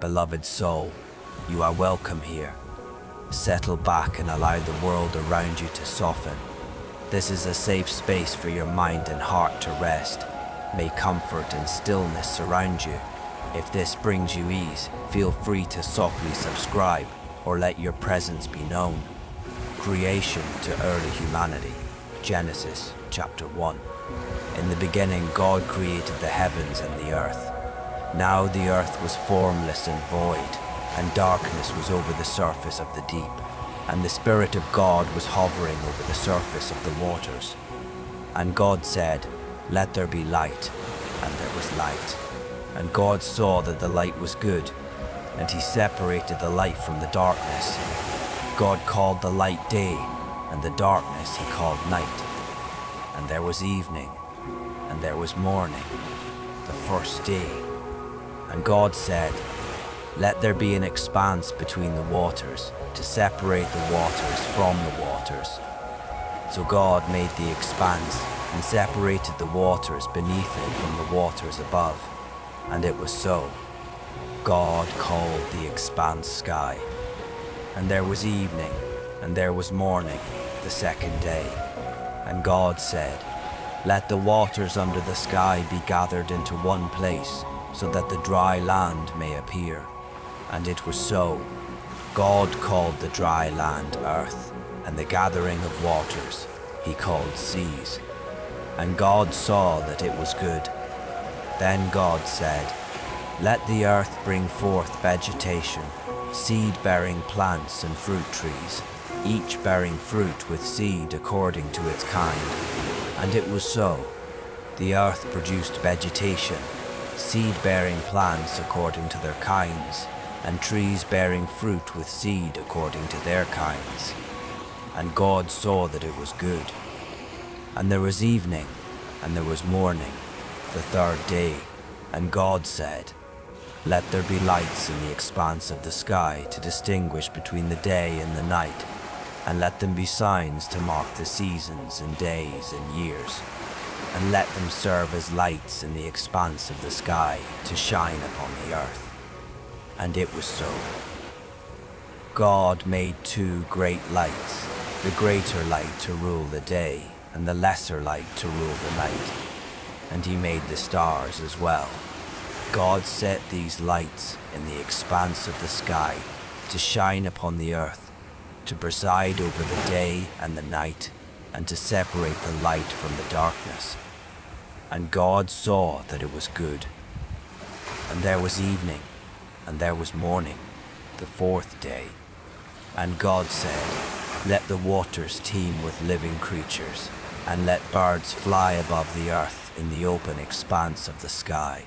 beloved soul, you are welcome here. Settle back and allow the world around you to soften. This is a safe space for your mind and heart to rest. May comfort and stillness surround you. If this brings you ease, feel free to softly subscribe or let your presence be known. Creation to early humanity. Genesis chapter 1. In the beginning, God created the heavens and the earth. Now the earth was formless and void, and darkness was over the surface of the deep, and the Spirit of God was hovering over the surface of the waters. And God said, "Let there be light," and there was light. And God saw that the light was good, and he separated the light from the darkness. God called the light day, and the darkness he called night. And there was evening, and there was morning, the first day. And God said, "Let there be an expanse between the waters, to separate the waters from the waters." So God made the expanse, and separated the waters beneath it from the waters above. And it was so. God called the expanse sky. And there was evening, and there was morning, the second day. And God said, "Let the waters under the sky be gathered into one place, so that the dry land may appear." And it was so. God called the dry land earth, and the gathering of waters he called seas. And God saw that it was good. Then God said, "Let the earth bring forth vegetation, seed-bearing plants and fruit trees, each bearing fruit with seed according to its kind." And it was so. The earth produced vegetation, seed-bearing plants according to their kinds, and trees bearing fruit with seed according to their kinds. And God saw that it was good. And there was evening, and there was morning, the third day. And God said, "Let there be lights in the expanse of the sky to distinguish between the day and the night, and let them be signs to mark the seasons and days and years, and let them serve as lights in the expanse of the sky to shine upon the earth." And it was so. God made two great lights, the greater light to rule the day, and the lesser light to rule the night. And he made the stars as well. God set these lights in the expanse of the sky to shine upon the earth, to preside over the day and the night, and to separate the light from the darkness. And God saw that it was good. And there was evening, and there was morning, the fourth day. And God said, "Let the waters teem with living creatures, and let birds fly above the earth in the open expanse of the sky."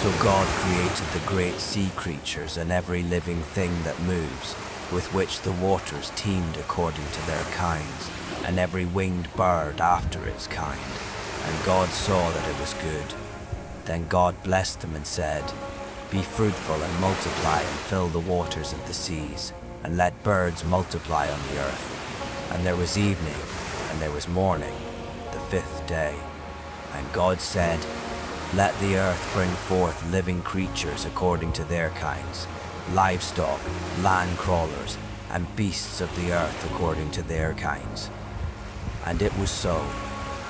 So God created the great sea creatures and every living thing that moves, with which the waters teemed according to their kinds, and every winged bird after its kind. And God saw that it was good. Then God blessed them and said, "Be fruitful and multiply and fill the waters of the seas, and let birds multiply on the earth." And there was evening, and there was morning, the fifth day. And God said, "Let the earth bring forth living creatures according to their kinds, livestock, land crawlers, and beasts of the earth according to their kinds." And it was so.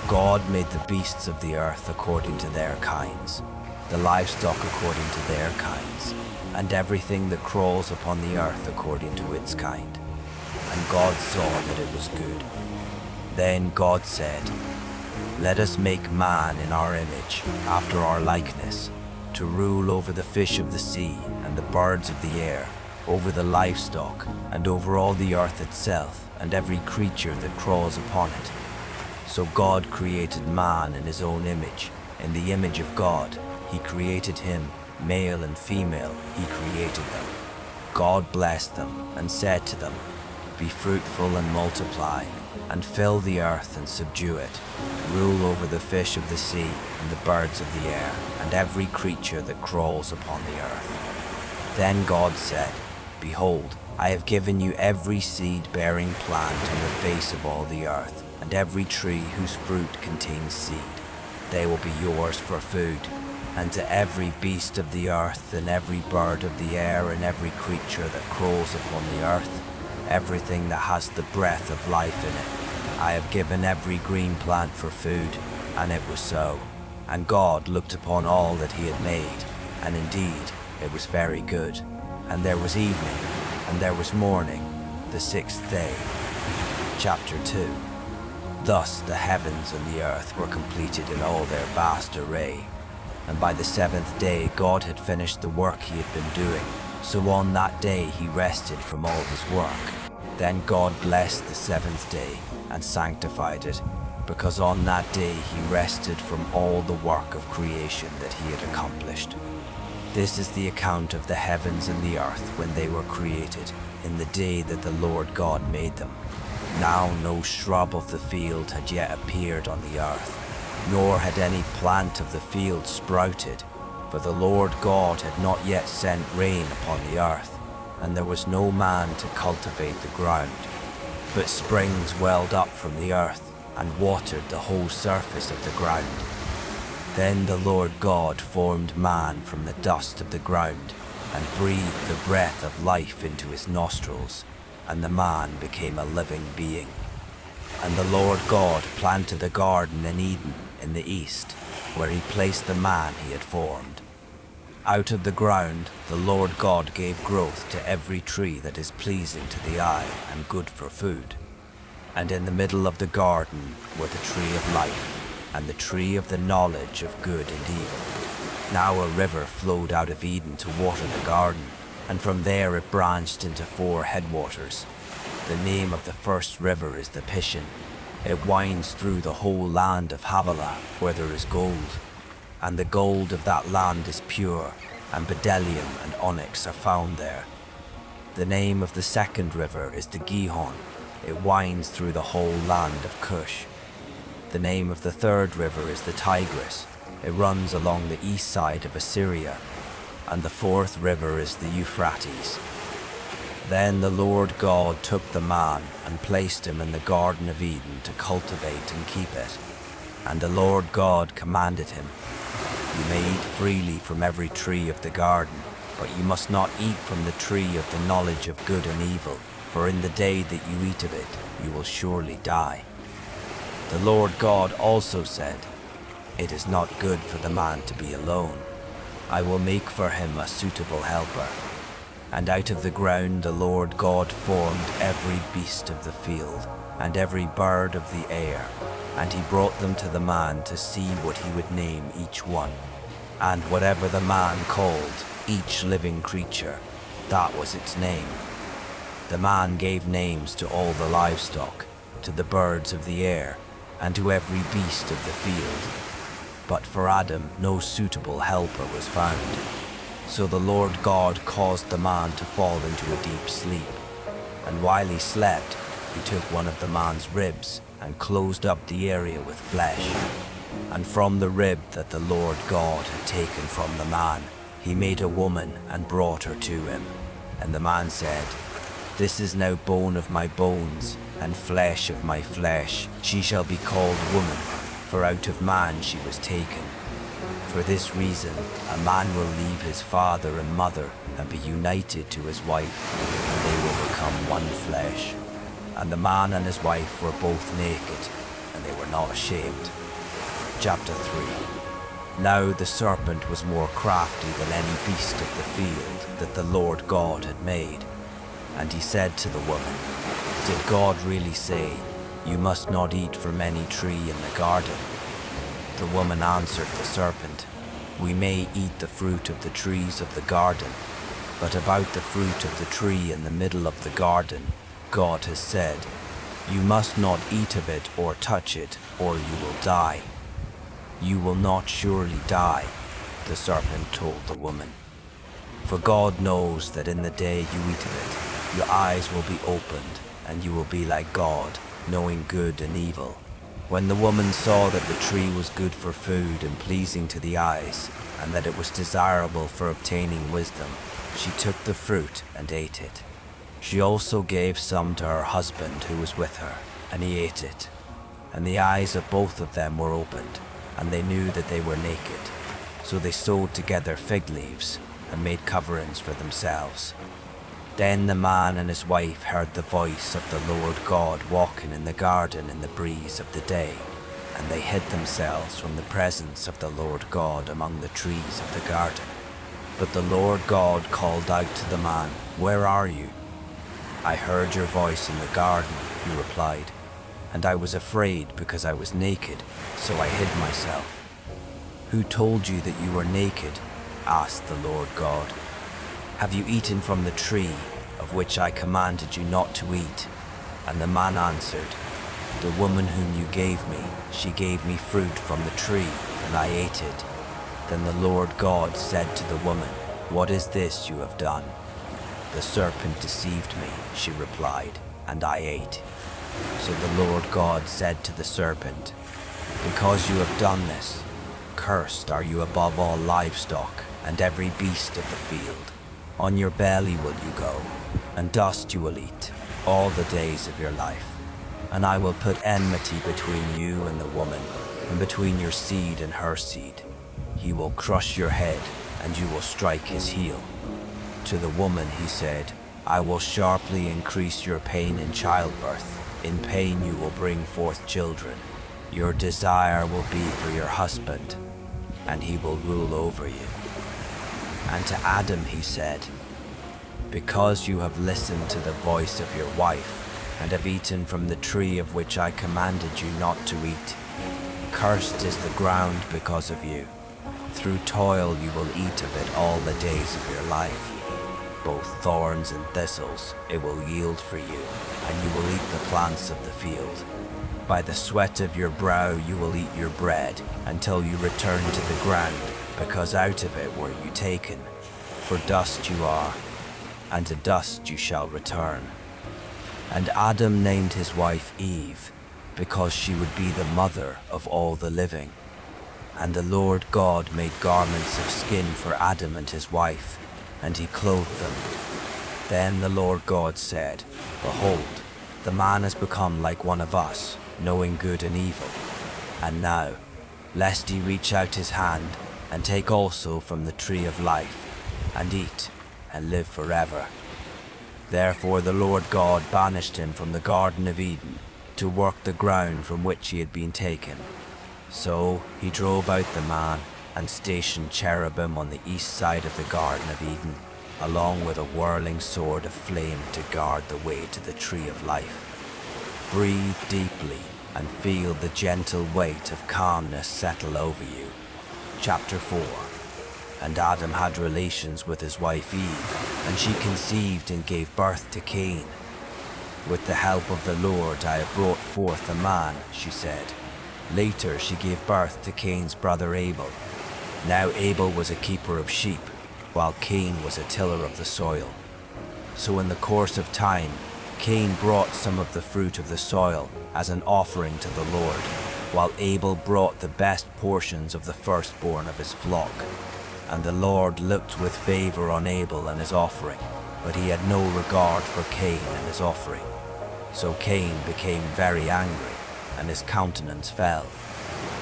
God made the beasts of the earth according to their kinds, the livestock according to their kinds, and everything that crawls upon the earth according to its kind. And God saw that it was good. Then God said, "Let us make man in our image, after our likeness, to rule over the fish of the sea and the birds of the air, over the livestock, and over all the earth itself, and every creature that crawls upon it." So God created man in his own image. In the image of God, he created him, male and female, he created them. God blessed them and said to them, "Be fruitful and multiply, and fill the earth and subdue it. Rule over the fish of the sea and the birds of the air, and every creature that crawls upon the earth." Then God said, "Behold, I have given you every seed-bearing plant on the face of all the earth, and every tree whose fruit contains seed. They will be yours for food. And to every beast of the earth, and every bird of the air, and every creature that crawls upon the earth, everything that has the breath of life in it, I have given every green plant for food. And it was so. And God looked upon all that he had made, and indeed it was very good. And there was evening, and there was morning, the sixth day. Chapter 2. Thus the heavens and the earth were completed in all their vast array. And by the seventh day God had finished the work he had been doing. So on that day he rested from all his work. Then God blessed the seventh day and sanctified it, because on that day he rested from all the work of creation that he had accomplished. This is the account of the heavens and the earth when they were created, in the day that the Lord God made them. Now no shrub of the field had yet appeared on the earth, nor had any plant of the field sprouted, for the Lord God had not yet sent rain upon the earth, and there was no man to cultivate the ground. But springs welled up from the earth, and watered the whole surface of the ground. Then the Lord God formed man from the dust of the ground, and breathed the breath of life into his nostrils, and the man became a living being. And the Lord God planted a garden in Eden in the east, where he placed the man he had formed. Out of the ground the Lord God gave growth to every tree that is pleasing to the eye and good for food. And in the middle of the garden were the tree of life, and the tree of the knowledge of good and evil. Now a river flowed out of Eden to water the garden, and from there it branched into 4 headwaters. The name of the first river is the Pishon. It winds through the whole land of Havilah, where there is gold. And the gold of that land is pure, and bdellium and onyx are found there. The name of the second river is the Gihon. It winds through the whole land of Cush. The name of the third river is the Tigris. It runs along the east side of Assyria. And the fourth river is the Euphrates. Then the Lord God took the man and placed him in the Garden of Eden to cultivate and keep it. And the Lord God commanded him, "You may eat freely from every tree of the garden, but you must not eat from the tree of the knowledge of good and evil, for in the day that you eat of it, you will surely die." The Lord God also said, "It is not good for the man to be alone. I will make for him a suitable helper." And out of the ground the Lord God formed every beast of the field, and every bird of the air, and he brought them to the man to see what he would name each one. And whatever the man called each living creature, that was its name. The man gave names to all the livestock, to the birds of the air, and to every beast of the field. But for Adam no suitable helper was found. So the Lord God caused the man to fall into a deep sleep. And while he slept, he took one of the man's ribs and closed up the area with flesh. And from the rib that the Lord God had taken from the man, he made a woman and brought her to him. And the man said, "This is now bone of my bones and flesh of my flesh. She shall be called woman, for out of man she was taken. For this reason, a man will leave his father and mother and be united to his wife, and they will become one flesh." And the man and his wife were both naked, and they were not ashamed. Chapter 3. Now the serpent was more crafty than any beast of the field that the Lord God had made. And he said to the woman, "Did God really say, 'You must not eat from any tree in the garden'?" The woman answered the serpent, "We may eat the fruit of the trees of the garden, but about the fruit of the tree in the middle of the garden, God has said, 'You must not eat of it or touch it, or you will die.'" "You will not surely die," the serpent told the woman. "For God knows that in the day you eat of it, your eyes will be opened, and you will be like God, knowing good and evil." When the woman saw that the tree was good for food and pleasing to the eyes, and that it was desirable for obtaining wisdom, she took the fruit and ate it. She also gave some to her husband who was with her, and he ate it. And the eyes of both of them were opened, and they knew that they were naked. So they sewed together fig leaves and made coverings for themselves. Then the man and his wife heard the voice of the Lord God walking in the garden in the breeze of the day, and they hid themselves from the presence of the Lord God among the trees of the garden. But the Lord God called out to the man, "Where are you?" "I heard your voice in the garden," he replied, "and I was afraid because I was naked, so I hid myself." "Who told you that you were naked?" asked the Lord God. "Have you eaten from the tree of which I commanded you not to eat?" And the man answered, "The woman whom you gave me, she gave me fruit from the tree, and I ate it." Then the Lord God said to the woman, "What is this you have done?" "The serpent deceived me," she replied, "and I ate." So the Lord God said to the serpent, "Because you have done this, cursed are you above all livestock and every beast of the field. On your belly will you go, and dust you will eat all the days of your life. And I will put enmity between you and the woman, and between your seed and her seed. He will crush your head, and you will strike his heel." To the woman he said, "I will sharply increase your pain in childbirth. In pain you will bring forth children. Your desire will be for your husband, and he will rule over you." And to Adam he said, "Because you have listened to the voice of your wife, and have eaten from the tree of which I commanded you not to eat, cursed is the ground because of you. Through toil you will eat of it all the days of your life. Both thorns and thistles it will yield for you, and you will eat the plants of the field. By the sweat of your brow you will eat your bread, until you return to the ground, because out of it were you taken. For dust you are, and to dust you shall return." And Adam named his wife Eve, because she would be the mother of all the living. And the Lord God made garments of skin for Adam and his wife, and he clothed them. Then the Lord God said, "Behold, the man has become like one of us, knowing good and evil. And now, lest he reach out his hand and take also from the tree of life, and eat, and live forever." Therefore the Lord God banished him from the Garden of Eden to work the ground from which he had been taken. So he drove out the man and stationed cherubim on the east side of the Garden of Eden, along with a whirling sword of flame to guard the way to the tree of life. Breathe deeply and feel the gentle weight of calmness settle over you. Chapter 4. And Adam had relations with his wife Eve, and she conceived and gave birth to Cain. "With the help of the Lord I have brought forth a man," she said. Later she gave birth to Cain's brother Abel. Now Abel was a keeper of sheep, while Cain was a tiller of the soil. So in the course of time, Cain brought some of the fruit of the soil as an offering to the Lord, while Abel brought the best portions of the firstborn of his flock. And the Lord looked with favor on Abel and his offering, but he had no regard for Cain and his offering. So Cain became very angry, and his countenance fell.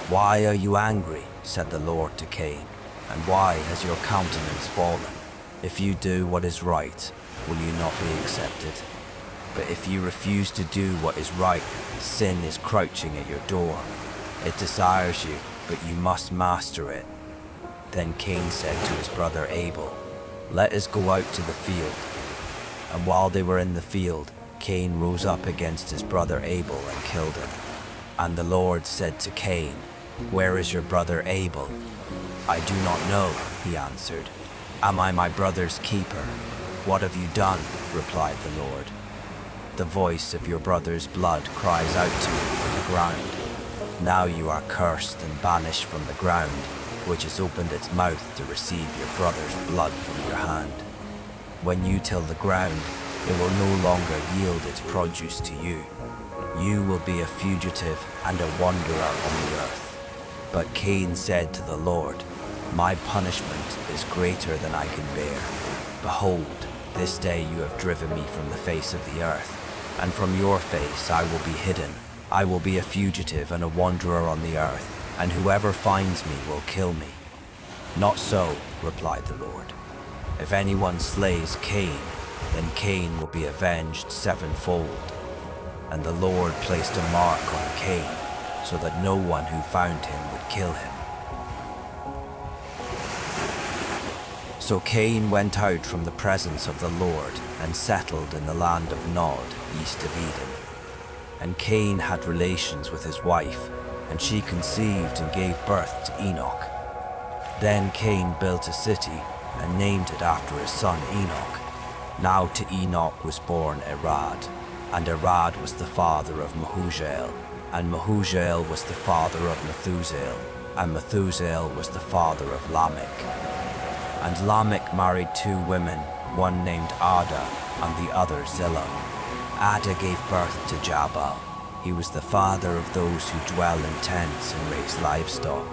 "Why are you angry?" said the Lord to Cain, "and why has your countenance fallen? If you do what is right, will you not be accepted? But if you refuse to do what is right, sin is crouching at your door. It desires you, but you must master it." Then Cain said to his brother Abel, "Let us go out to the field." And while they were in the field, Cain rose up against his brother Abel and killed him. And the Lord said to Cain, "Where is your brother Abel?" "I do not know," he answered. "Am I my brother's keeper?" "What have you done?" replied the Lord. "The voice of your brother's blood cries out to you from the ground. Now you are cursed and banished from the ground, which has opened its mouth to receive your brother's blood from your hand. When you till the ground, it will no longer yield its produce to you. You will be a fugitive and a wanderer on the earth." But Cain said to the Lord, "My punishment is greater than I can bear. Behold, this day you have driven me from the face of the earth, and from your face I will be hidden. I will be a fugitive and a wanderer on the earth, and whoever finds me will kill me." "Not so," replied the Lord. "If anyone slays Cain, then Cain will be avenged sevenfold." And the Lord placed a mark on Cain, so that no one who found him would kill him. So Cain went out from the presence of the Lord and settled in the land of Nod, east of Eden. And Cain had relations with his wife, and she conceived and gave birth to Enoch. Then Cain built a city and named it after his son Enoch. Now to Enoch was born Irad, and Irad was the father of Mehujael, and Mehujael was the father of Methusael, and Methusael was the father of Lamech. And Lamech married two women, one named Ada and the other Zillah. Ada gave birth to Jabal. He was the father of those who dwell in tents and raise livestock.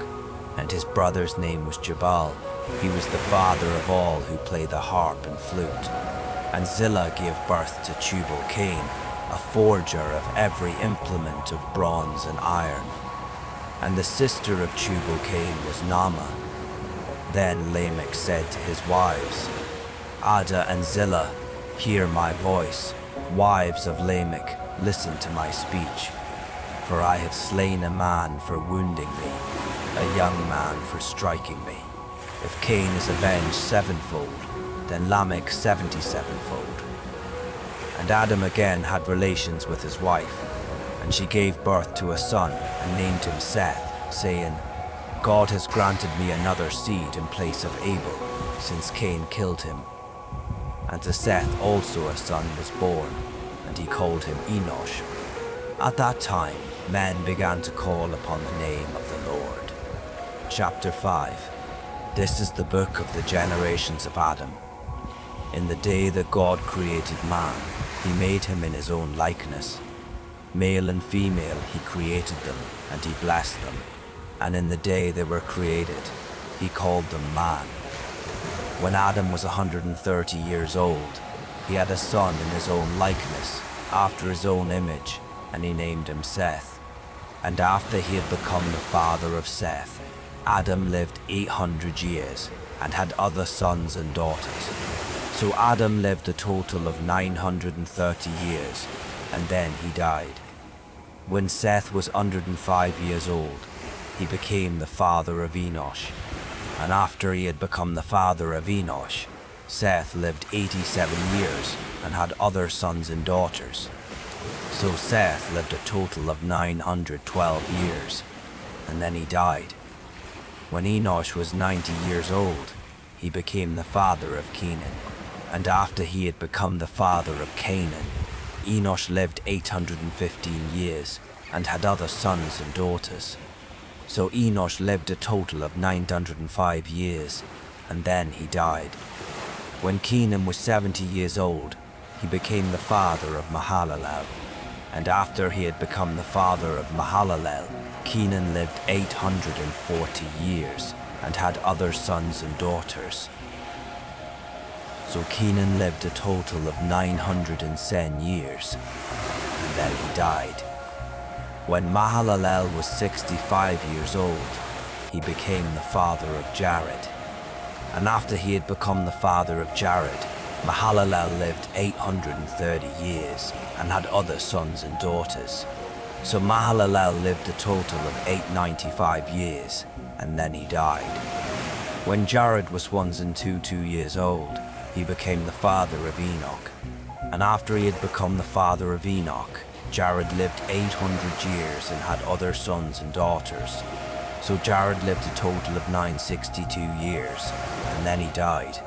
And his brother's name was Jabal. He was the father of all who play the harp and flute. And Zillah gave birth to Tubal-Cain, a forger of every implement of bronze and iron. And the sister of Tubal-Cain was Naamah. Then Lamech said to his wives, "Ada and Zillah, hear my voice. Wives of Lamech, listen to my speech. For I have slain a man for wounding me, a young man for striking me. If Cain is avenged sevenfold, then Lamech 77-fold." And Adam again had relations with his wife, and she gave birth to a son and named him Seth, saying, "God has granted me another seed in place of Abel, since Cain killed him." And to Seth also a son was born, and he called him Enosh. At that time, men began to call upon the name of the Lord. Chapter 5. This is the book of the generations of Adam. In the day that God created man, he made him in his own likeness. Male and female he created them, and he blessed them. And in the day they were created, he called them man. When Adam was 130 years old, he had a son in his own likeness, after his own image, and he named him Seth. And after he had become the father of Seth, Adam lived 800 years, and had other sons and daughters. So Adam lived a total of 930 years, and then he died. When Seth was 105 years old, he became the father of Enosh. And after he had become the father of Enosh, Seth lived 87 years and had other sons and daughters. So Seth lived a total of 912 years, and then he died. When Enosh was 90 years old, he became the father of Canaan. And after he had become the father of Canaan, Enosh lived 815 years and had other sons and daughters. So Enosh lived a total of 905 years, and then he died. When Canaan was 70 years old, he became the father of Mahalalel. And after he had become the father of Mahalalel, Canaan lived 840 years and had other sons and daughters. So Canaan lived a total of 910 years, and then he died. When Mahalalel was 65 years old, he became the father of Jared. And after he had become the father of Jared, Mahalalel lived 830 years and had other sons and daughters. So Mahalalel lived a total of 895 years, and then he died. When Jared was 102 years old, he became the father of Enoch. And after he had become the father of Enoch, Jared lived 800 years and had other sons and daughters. So Jared lived a total of 962 years, and then he died.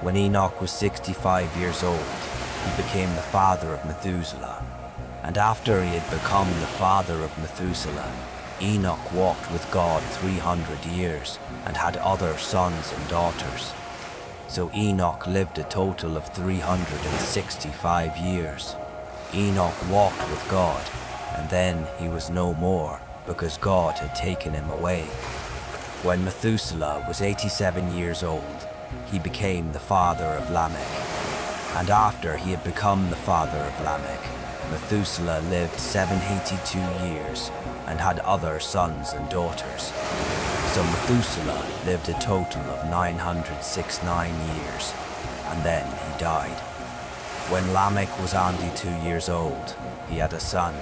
When Enoch was 65 years old, he became the father of Methuselah. And after he had become the father of Methuselah, Enoch walked with God 300 years and had other sons and daughters. So Enoch lived a total of 365 years. Enoch walked with God, and then he was no more, because God had taken him away. When Methuselah was 87 years old, he became the father of Lamech. And after he had become the father of Lamech, Methuselah lived 782 years and had other sons and daughters. So Methuselah lived a total of 969 years, and then he died. When Lamech was only 2 years old, he had a son,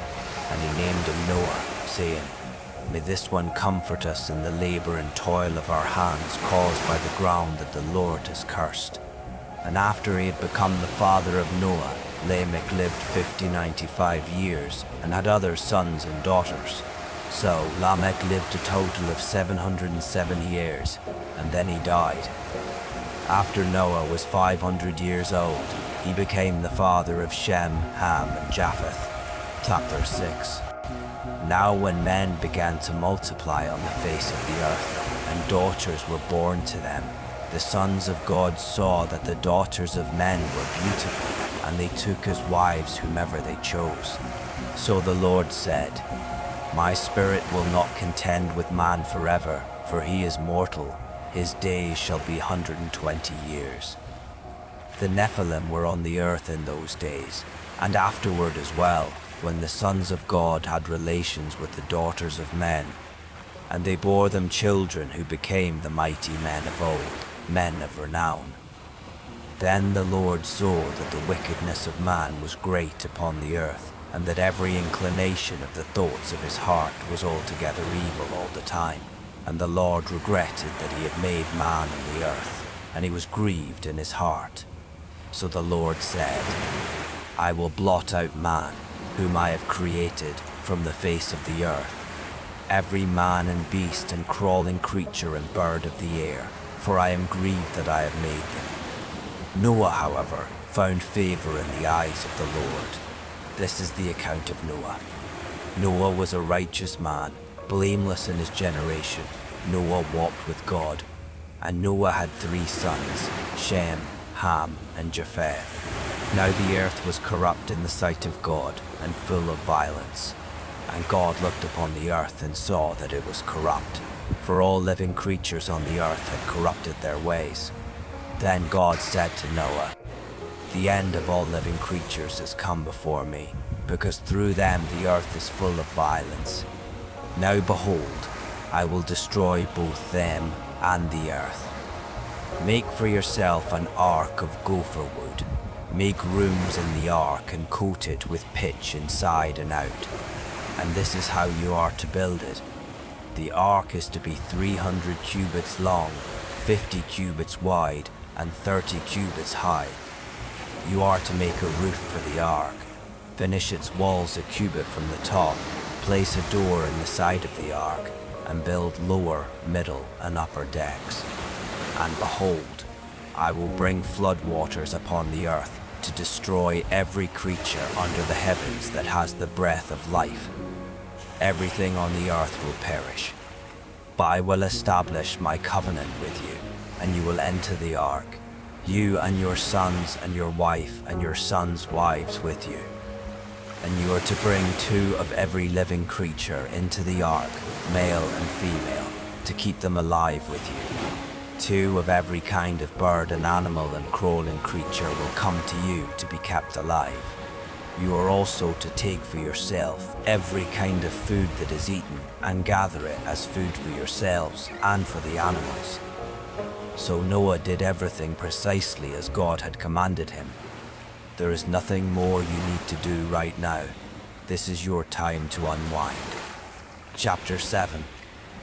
and he named him Noah, saying, "May this one comfort us in the labor and toil of our hands caused by the ground that the Lord has cursed." And after he had become the father of Noah, Lamech lived 95 years and had other sons and daughters. So Lamech lived a total of 707 years, and then he died. After Noah was 500 years old, he became the father of Shem, Ham, and Japheth. Chapter 6. Now when men began to multiply on the face of the earth, and daughters were born to them, the sons of God saw that the daughters of men were beautiful, and they took as wives whomever they chose. So the Lord said, "My spirit will not contend with man forever, for he is mortal. His days shall be 120 years. The Nephilim were on the earth in those days, and afterward as well, when the sons of God had relations with the daughters of men. And they bore them children who became the mighty men of old, men of renown. Then the Lord saw that the wickedness of man was great upon the earth, and that every inclination of the thoughts of his heart was altogether evil all the time. And the Lord regretted that he had made man on the earth, and he was grieved in his heart. So the Lord said, "I will blot out man, whom I have created, from the face of the earth, every man and beast and crawling creature and bird of the air, for I am grieved that I have made them." Noah, however, found favor in the eyes of the Lord. This is the account of Noah. Noah was a righteous man, blameless in his generation. Noah walked with God. And Noah had 3 sons, Shem, Ham, and Japheth. Now the earth was corrupt in the sight of God, and full of violence. And God looked upon the earth and saw that it was corrupt, for all living creatures on the earth had corrupted their ways. Then God said to Noah, "The end of all living creatures has come before me, because through them the earth is full of violence. Now behold, I will destroy both them and the earth. Make for yourself an ark of gopher wood. Make rooms in the ark and coat it with pitch inside and out. And this is how you are to build it. The ark is to be 300 cubits long, 50 cubits wide, and 30 cubits high. You are to make a roof for the ark. Finish its walls a cubit from the top. Place a door in the side of the ark, and build lower, middle, and upper decks. And behold, I will bring flood waters upon the earth to destroy every creature under the heavens that has the breath of life. Everything on the earth will perish. But I will establish my covenant with you, and you will enter the ark, you and your sons and your wife and your sons' wives with you. And you are to bring 2 of every living creature into the ark, male and female, to keep them alive with you. 2 of every kind of bird and animal and crawling creature will come to you to be kept alive. You are also to take for yourself every kind of food that is eaten, and gather it as food for yourselves and for the animals." So Noah did everything precisely as God had commanded him. There is nothing more you need to do right now. This is your time to unwind. Chapter 7.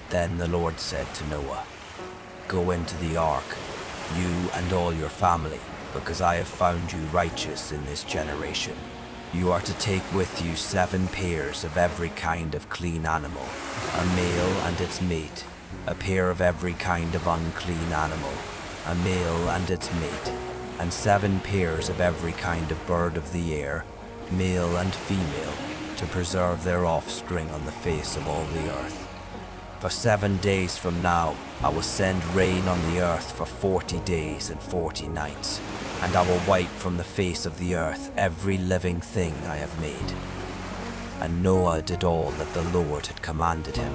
Then the Lord said to Noah, "Go into the ark, you and all your family, because I have found you righteous in this generation. You are to take with you 7 pairs of every kind of clean animal, a male and its mate, a pair of every kind of unclean animal, a male and its mate, and 7 pairs of every kind of bird of the air, male and female, to preserve their offspring on the face of all the earth. For 7 days from now I will send rain on the earth for 40 days and 40 nights, and I will wipe from the face of the earth every living thing I have made." And Noah did all that the Lord had commanded him.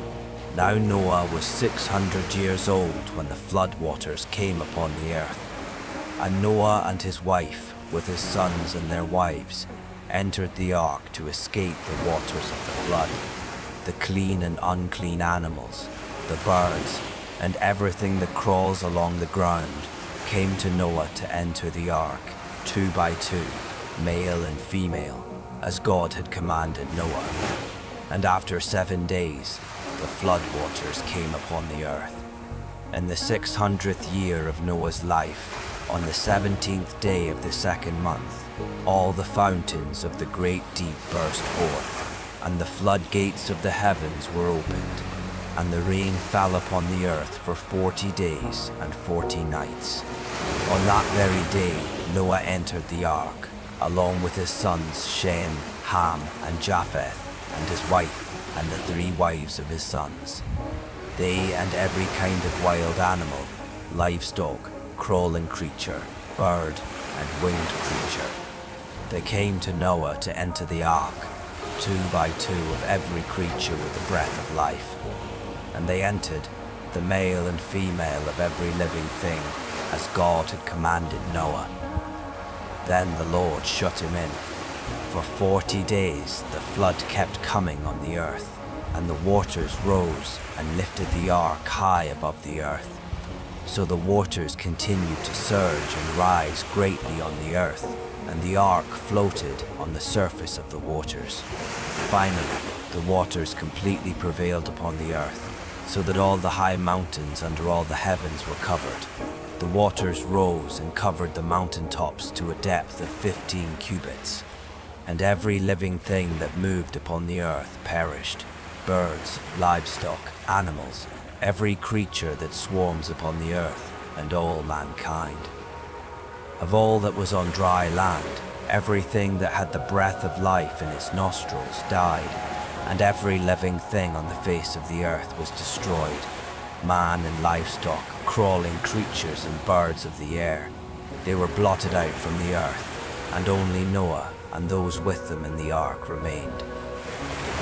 Now Noah was 600 years old when the flood waters came upon the earth. And Noah and his wife, with his sons and their wives, entered the ark to escape the waters of the flood. The clean and unclean animals, the birds, and everything that crawls along the ground came to Noah to enter the ark, 2 by 2, male and female, as God had commanded Noah. And after 7 days, the flood waters came upon the earth. In the 600th year of Noah's life, on the 17th day of the second month, all the fountains of the great deep burst forth, and the floodgates of the heavens were opened, and the rain fell upon the earth for 40 days and 40 nights. On that very day, Noah entered the ark, along with his sons Shem, Ham, and Japheth, and his wife, and the 3 wives of his sons. They and every kind of wild animal, livestock, crawling creature, bird, and winged creature. They came to Noah to enter the ark, 2 by 2 of every creature with the breath of life. And they entered, the male and female of every living thing, as God had commanded Noah. Then the Lord shut him in. For 40 days the flood kept coming on the earth, and the waters rose and lifted the ark high above the earth. So the waters continued to surge and rise greatly on the earth, and the ark floated on the surface of the waters. Finally, the waters completely prevailed upon the earth, so that all the high mountains under all the heavens were covered. The waters rose and covered the mountain tops to a depth of 15 cubits. And every living thing that moved upon the earth perished. Birds, livestock, animals, every creature that swarms upon the earth, and all mankind. Of all that was on dry land, everything that had the breath of life in its nostrils died, and every living thing on the face of the earth was destroyed. Man and livestock, crawling creatures and birds of the air. They were blotted out from the earth, and only Noah and those with them in the ark remained.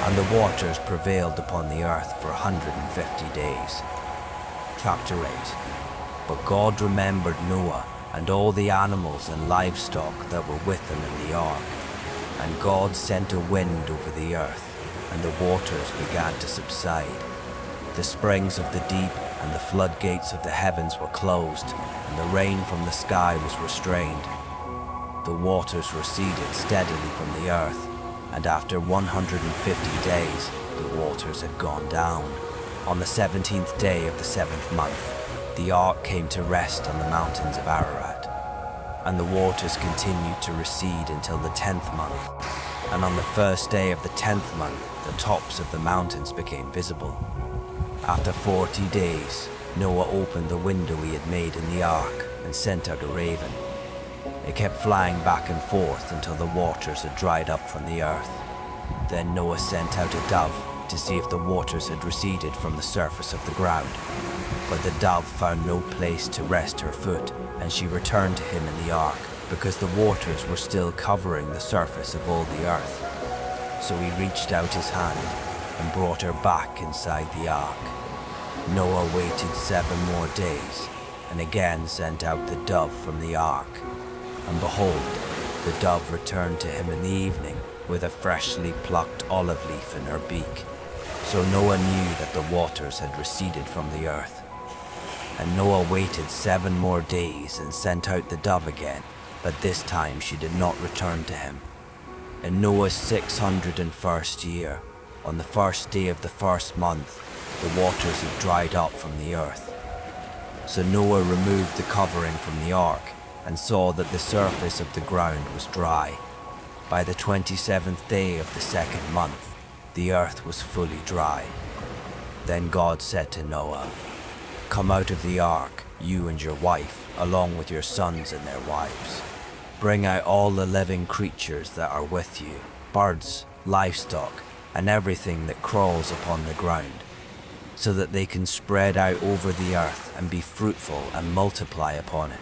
And the waters prevailed upon the earth for 150 days. Chapter 8. But God remembered Noah and all the animals and livestock that were with him in the ark. And God sent a wind over the earth, and the waters began to subside. The springs of the deep and the floodgates of the heavens were closed, and the rain from the sky was restrained. The waters receded steadily from the earth, and after 150 days, the waters had gone down. On the 17th day of the 7th month, the ark came to rest on the mountains of Ararat, and the waters continued to recede until the 10th month. And on the first day of the 10th month, the tops of the mountains became visible. After 40 days, Noah opened the window he had made in the ark and sent out a raven. It kept flying back and forth until the waters had dried up from the earth. Then Noah sent out a dove to see if the waters had receded from the surface of the ground. But the dove found no place to rest her foot, and she returned to him in the ark, because the waters were still covering the surface of all the earth. So he reached out his hand and brought her back inside the ark. Noah waited 7 more days, and again sent out the dove from the ark. And behold, the dove returned to him in the evening with a freshly plucked olive leaf in her beak. So Noah knew that the waters had receded from the earth. And Noah waited 7 more days and sent out the dove again, but this time she did not return to him. In Noah's 601st year, on the first day of the first month, the waters had dried up from the earth. So Noah removed the covering from the ark, and saw that the surface of the ground was dry. By the 27th day of the 2nd month, the earth was fully dry. Then God said to Noah, "Come out of the ark, you and your wife, along with your sons and their wives. Bring out all the living creatures that are with you, birds, livestock, and everything that crawls upon the ground, so that they can spread out over the earth and be fruitful and multiply upon it."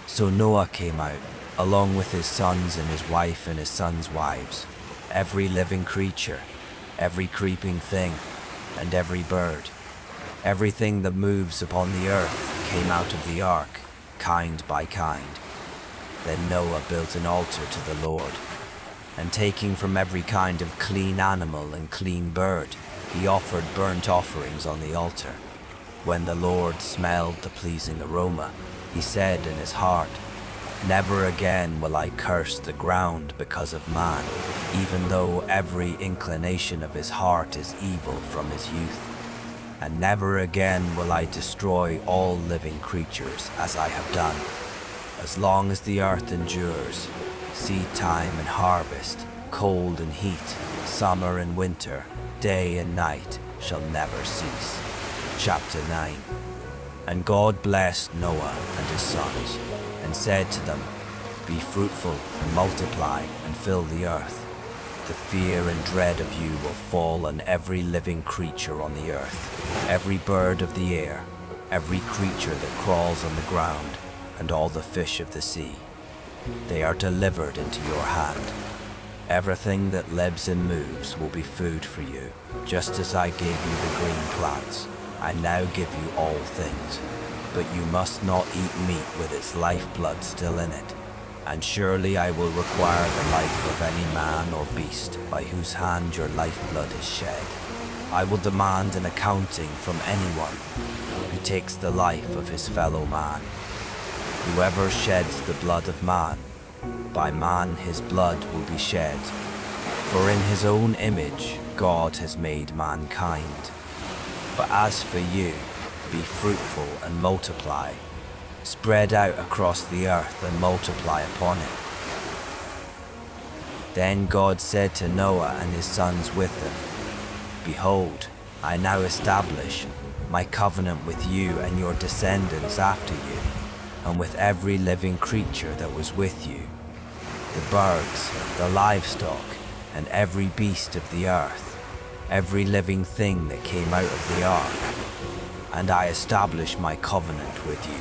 So Noah came out, along with his sons and his wife and his sons' wives, every living creature, every creeping thing, and every bird. Everything that moves upon the earth came out of the ark, kind by kind. Then Noah built an altar to the Lord, and taking from every kind of clean animal and clean bird, he offered burnt offerings on the altar. When the Lord smelled the pleasing aroma, he said in his heart, "Never again will I curse the ground because of man, even though every inclination of his heart is evil from his youth. And never again will I destroy all living creatures as I have done. As long as the earth endures, seed time and harvest, cold and heat, summer and winter, day and night shall never cease." Chapter 9. And God blessed Noah and his sons, and said to them, "Be fruitful and multiply and fill the earth. The fear and dread of you will fall on every living creature on the earth, every bird of the air, every creature that crawls on the ground, and all the fish of the sea. They are delivered into your hand. Everything that lives and moves will be food for you, just as I gave you the green plants. I now give you all things, but you must not eat meat with its lifeblood still in it. And surely I will require the life of any man or beast by whose hand your lifeblood is shed. I will demand an accounting from anyone who takes the life of his fellow man. Whoever sheds the blood of man, by man his blood will be shed. For in his own image God has made mankind. But as for you, be fruitful and multiply. Spread out across the earth and multiply upon it." Then God said to Noah and his sons with him, "Behold, I now establish my covenant with you and your descendants after you, and with every living creature that was with you, the birds, the livestock, and every beast of the earth, every living thing that came out of the ark. And I establish my covenant with you.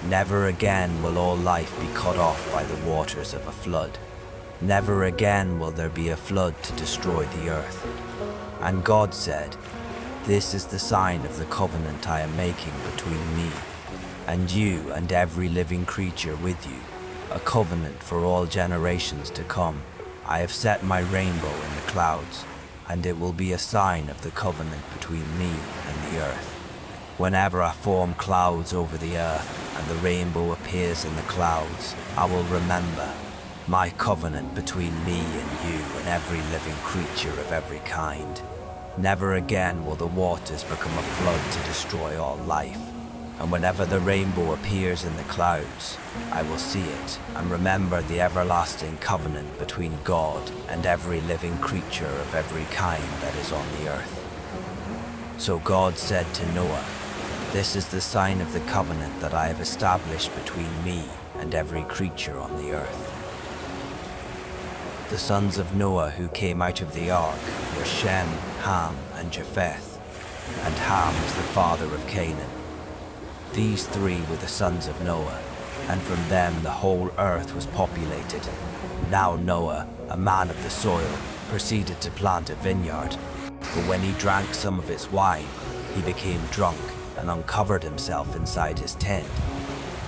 Never again will all life be cut off by the waters of a flood. Never again will there be a flood to destroy the earth." And God said, "This is the sign of the covenant I am making between me and you and every living creature with you, a covenant for all generations to come. I have set my rainbow in the clouds, and it will be a sign of the covenant between me and the earth. Whenever I form clouds over the earth and the rainbow appears in the clouds, I will remember my covenant between me and you and every living creature of every kind. Never again will the waters become a flood to destroy all life. And whenever the rainbow appears in the clouds, I will see it and remember the everlasting covenant between God and every living creature of every kind that is on the earth." So God said to Noah, "This is the sign of the covenant that I have established between me and every creature on the earth." The sons of Noah who came out of the ark were Shem, Ham, and Japheth, and Ham was the father of Canaan. These three were the sons of Noah, and from them the whole earth was populated. Now Noah, a man of the soil, proceeded to plant a vineyard, but when he drank some of its wine, he became drunk and uncovered himself inside his tent.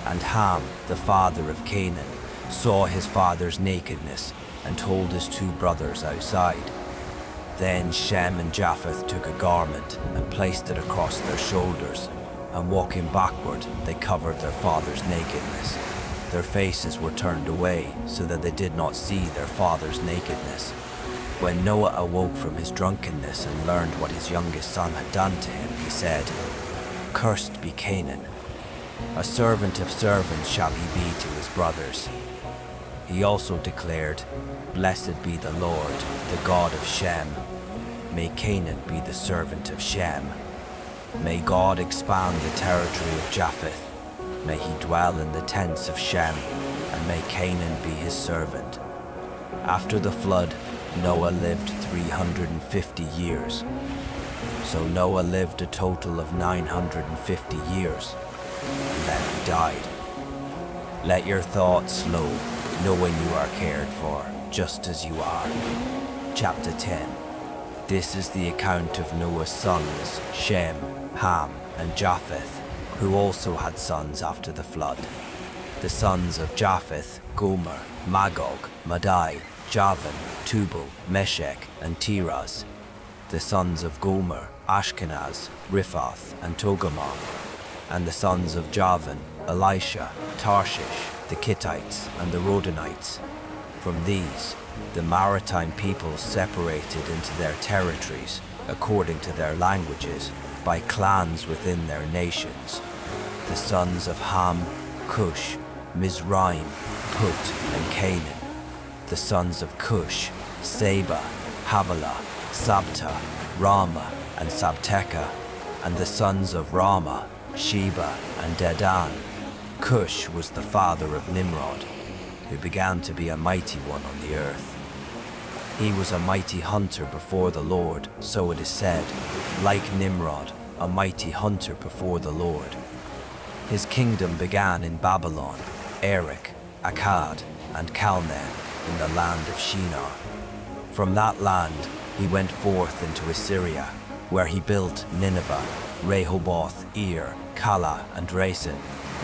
And Ham, the father of Canaan, saw his father's nakedness and told his two brothers outside. Then Shem and Japheth took a garment and placed it across their shoulders, and walking backward, they covered their father's nakedness. Their faces were turned away so that they did not see their father's nakedness. When Noah awoke from his drunkenness and learned what his youngest son had done to him, he said, "Cursed be Canaan. A servant of servants shall he be to his brothers." He also declared, "Blessed be the Lord, the God of Shem. May Canaan be the servant of Shem. May God expand the territory of Japheth. May he dwell in the tents of Shem, and may Canaan be his servant." After the flood, Noah lived 350 years. So Noah lived a total of 950 years, and then he died. Let your thoughts flow, knowing you are cared for, just as you are. Chapter 10. This is the account of Noah's sons, Shem, Ham, and Japheth, who also had sons after the flood. The sons of Japheth, Gomer, Magog, Madai, Javan, Tubal, Meshech, and Tiras. The sons of Gomer, Ashkenaz, Riphath, and Togarmah, and the sons of Javan, Elisha, Tarshish, the Kittites, and the Rodanites. From these, the maritime peoples separated into their territories according to their languages by clans within their nations. The sons of Ham, Cush, Mizraim, Put, and Canaan. The sons of Cush, Seba, Havilah, Sabta, Rama, and Sabteka. And the sons of Rama, Sheba, and Dedan. Cush was the father of Nimrod, who began to be a mighty one on the earth. He was a mighty hunter before the Lord, so it is said, like Nimrod, a mighty hunter before the Lord. His kingdom began in Babylon, Erech, Akkad, and Calneh in the land of Shinar. From that land he went forth into Assyria, where he built Nineveh, Rehoboth, Ir, Calah, and Resen,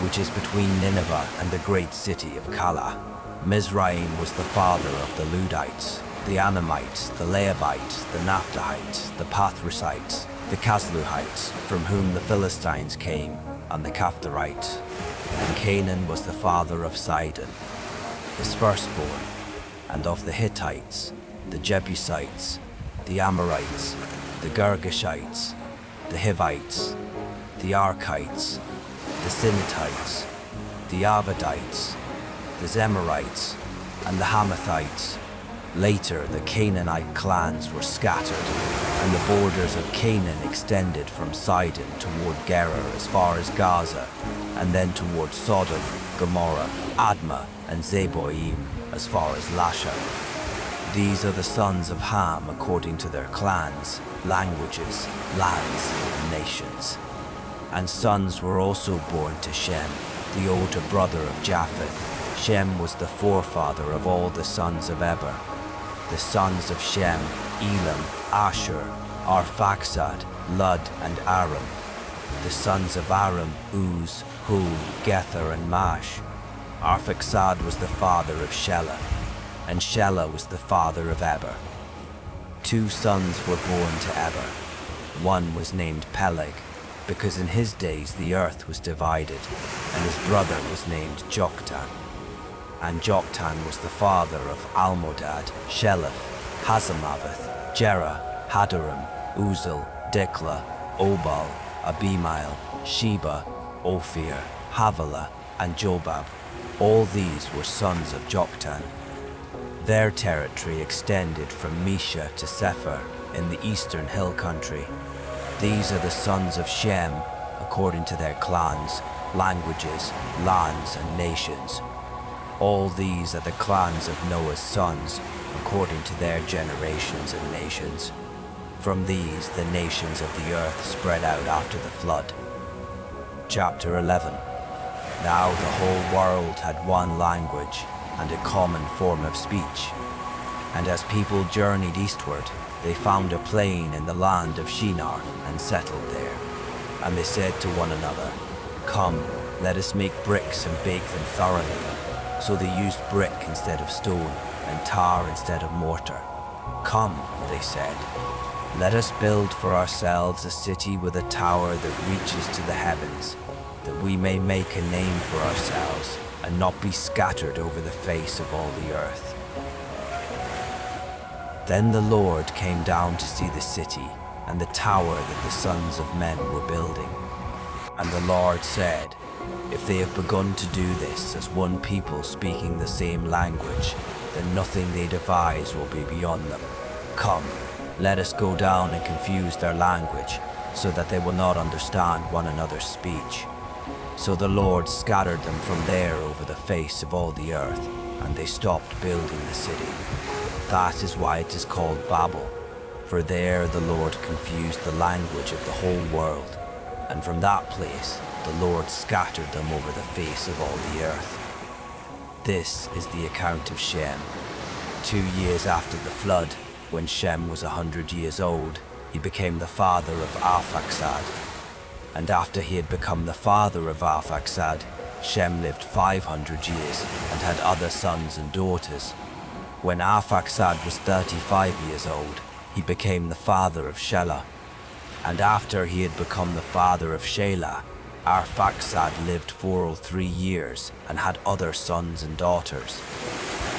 which is between Nineveh and the great city of Calah. Mizraim was the father of the Ludites, the Anamites, the Leabites, the Naphtuhites, the Pathrusites, the Casluhites, from whom the Philistines came, and the Caphtorites. And Canaan was the father of Sidon, his firstborn, and of the Hittites, the Jebusites, the Amorites, the Girgashites, the Hivites, the Archites, the Sinatites, the Arvadites, the Zemarites, and the Hamathites. Later, the Canaanite clans were scattered, and the borders of Canaan extended from Sidon toward Gerar as far as Gaza, and then toward Sodom, Gomorrah, Admah, and Zeboim as far as Lasha. These are the sons of Ham according to their clans, languages, lands, and nations. And sons were also born to Shem, the older brother of Japheth. Shem was the forefather of all the sons of Eber. The sons of Shem, Elam, Ashur, Arphaxad, Lud, and Aram. The sons of Aram, Uz, Hul, Gether, and Mash. Arphaxad was the father of Shelah, and Shelah was the father of Eber. 2 sons were born to Eber. One was named Peleg, because in his days the earth was divided, and his brother was named Joktan. And Joktan was the father of Almodad, Sheleph, Hazamaveth, Jerah, Hadaram, Uzal, Dikla, Obal, Abimael, Sheba, Ophir, Havilah, and Jobab. All these were sons of Joktan. Their territory extended from Mesha to Sephar in the eastern hill country. These are the sons of Shem, according to their clans, languages, lands, and nations. All these are the clans of Noah's sons, according to their generations and nations. From these, the nations of the earth spread out after the flood. Chapter 11. Now the whole world had one language and a common form of speech. And as people journeyed eastward, they found a plain in the land of Shinar and settled there. And they said to one another, "Come, let us make bricks and bake them thoroughly." So they used brick instead of stone, and tar instead of mortar. "Come," they said, "let us build for ourselves a city with a tower that reaches to the heavens, that we may make a name for ourselves, and not be scattered over the face of all the earth." Then the Lord came down to see the city, and the tower that the sons of men were building. And the Lord said, "If they have begun to do this as one people speaking the same language, then nothing they devise will be beyond them. Come, let us go down and confuse their language, so that they will not understand one another's speech." So the Lord scattered them from there over the face of all the earth, and they stopped building the city. That is why it is called Babel, for there the Lord confused the language of the whole world, and from that place the Lord scattered them over the face of all the earth. This is the account of Shem. 2 years after the flood, when Shem was 100 years old, he became the father of Arphaxad. And after he had become the father of Arphaxad, Shem lived 500 years and had other sons and daughters. When Arphaxad was 35 years old, he became the father of Shelah. And after he had become the father of Shelah, Arphaxad lived 403 years and had other sons and daughters.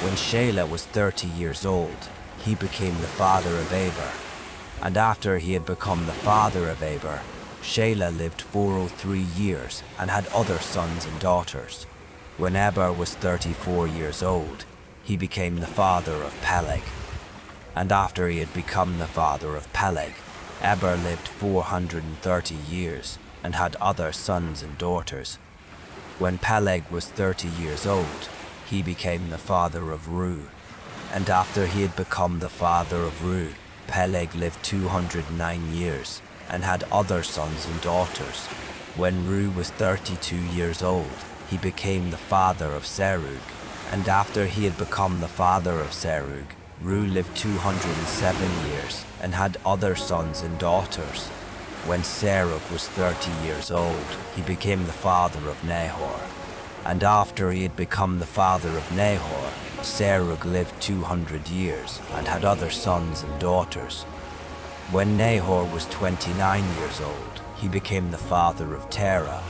When Shelah was 30 years old, he became the father of Eber. And after he had become the father of Eber, Shelah lived 403 years and had other sons and daughters. When Eber was 34 years old, he became the father of Peleg. And after he had become the father of Peleg, Eber lived 430 years and had other sons and daughters. When Peleg was 30 years old, he became the father of Ru. And after he had become the father of Ru, Peleg lived 209 years and had other sons and daughters. When Ru was 32 years old, he became the father of Serug. And after he had become the father of Serug, Ru lived 207 years and had other sons and daughters. When Serug was 30 years old, he became the father of Nahor. And after he had become the father of Nahor, Serug lived 200 years and had other sons and daughters. When Nahor was 29 years old, he became the father of Terah.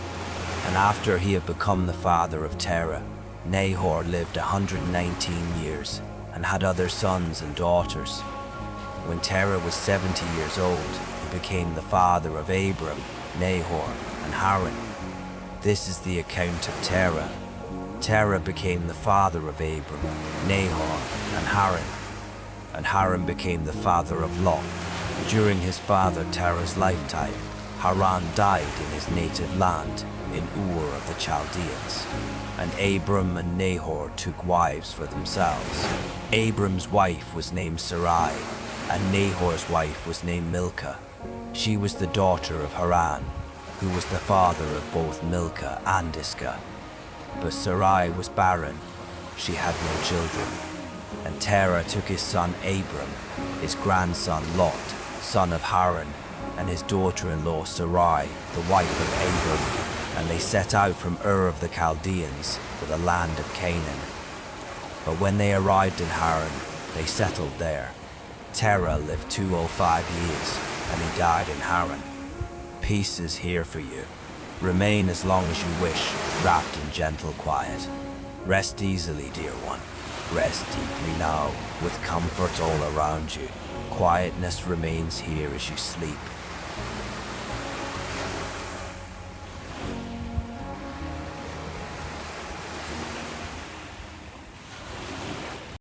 And after he had become the father of Terah, Nahor lived 119 years and had other sons and daughters. When Terah was 70 years old, he became the father of Abram, Nahor, and Haran. This is the account of Terah. Terah became the father of Abram, Nahor, and Haran. And Haran became the father of Lot. During his father Terah's lifetime, Haran died in his native land, in Ur of the Chaldeans. And Abram and Nahor took wives for themselves. Abram's wife was named Sarai, and Nahor's wife was named Milcah. She was the daughter of Haran, who was the father of both Milcah and Iscah. But Sarai was barren, she had no children. And Terah took his son Abram, his grandson Lot, son of Haran, and his daughter-in-law Sarai, the wife of Abram, and they set out from Ur of the Chaldeans for the land of Canaan. But when they arrived in Haran, they settled there. Terah lived 205 years, and he died in Haran. Peace is here for you. Remain as long as you wish, wrapped in gentle quiet. Rest easily, dear one. Rest deeply now, with comfort all around you. Quietness remains here as you sleep.